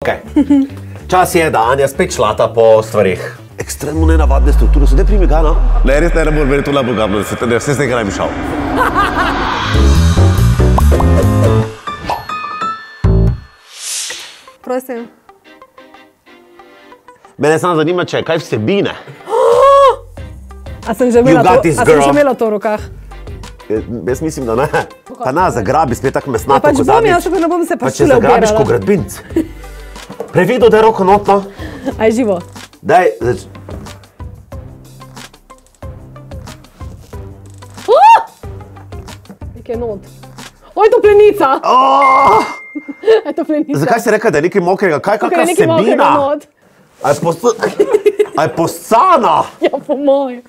Okay. Čas je, da Anja spet šlata po stvarih. Ekstremno nenavadne strukture so, ne primi ga, no? Ne, res ne moram verjeti, to labogabno, da se vse z nekaj naj bi šal. Prosim. Mene samo zanima, če kaj vsebine. A sem že imela to v rokah? Jaz mislim, da ne. Pa na, zagrabi spet tako mesnato, pač bom, jaz tako ne bom se pa šule obirala. Pa če zagrabiš ko gradbinc. Prevido, da je roko notno. Aj živo. Daj, Nekaj je not. Oj, to plenica! Aj to plenica. Zakaj si rekla, da je nekaj mokrega? Kaj kakva Nekaj mokrega vsebina? not. A je poscana? Ja, po moje.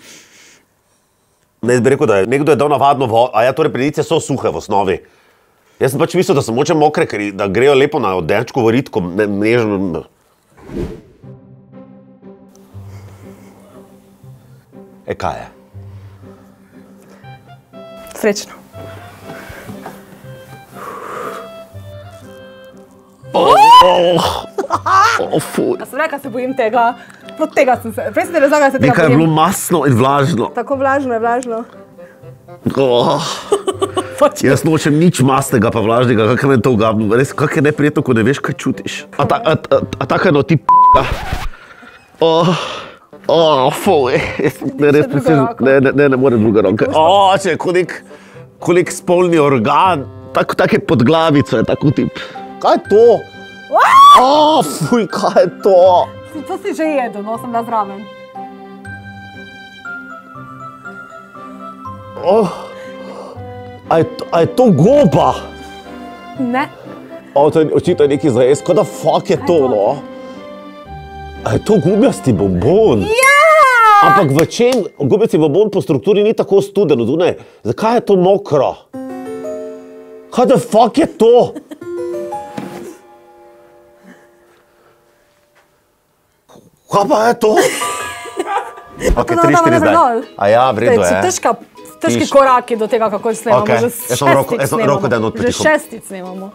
Ne, jaz bi rekel, da je nekdo je dal navadno vodo, a ja, torej plenice so suhe v osnovi. Jaz sem pač mislil, da so moče mokre, da grejo lepo na odenčko ritko, nežno. Kaj je? Srečno. Fuj. A sem rekla, se bojim tega. Proti tega sem se. Prej sem te razlagala, da se tega Nekaj je bojim. bilo masno in vlažno. Tako vlažno je vlažno. Jaz nočem nič masnega pa vlažnega, kakaj me to ugabno. Res, kakaj je neprijetno, ko ne veš, kaj čutiš. A taka eno ti p***ka. Fuj. Ne morem druga roka. Če je kot nek spolni organ. Take podglavico je tako tip. Kaj je to? Fuj, kaj je to? To si že jedel, no, sem da zraven. A je to goba? Ne. Očitno je nekaj za jaz, kaj da fuck je to, no? A je to gumijasti bonbon? Ja! Ampak v čem? Gumijasti bonbon po strukturi ni tako studen, ne? Zakaj je to mokro? Kaj da fuck je to? Kaj pa je to? Ok, 3-4 zdaj. A ja, vredo je. Težki koraki do tega, kako snemamo. Že šestic snemamo. Že šestic snemamo.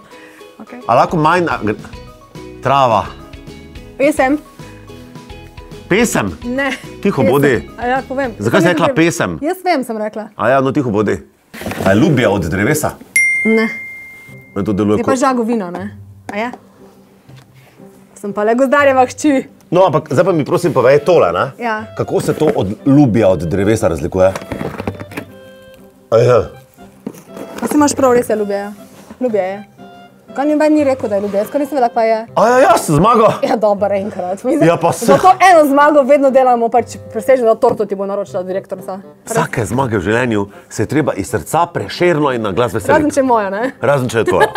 A lahko manj... Trava. Pesem? Pesem? Ne. Tiho bodi. A ja, povem. Zakaj si rekla pesem? Jaz vem, sem rekla. A ja, no tiho bodi. A je ljubja od drevesa? Ne. Me to deluje Je pa žagovina, ne? A ja? Sem pa le gozdarjeva hči. No, ampak zdaj pa mi prosim povej tole, ne? Ja. Kako se to od ljubja od drevesa razlikuje? A ja. Pa si imaš prav, res je ljubja. Ljubja je. Kaj ni meni rekel, da je ljubja, skoro nisem vedela, kaj je. A ja, jaz sem zmagal. Ja, dober, enkrat. Ja, pa se... Zato eno zmago vedno delamo, pač preseženo torto ti bo naročila direktorica. Vsake zmage v življenju se je treba iz srca prešerno in na glas veseliti. Razen če je moja, ne? Razen če je tvoja.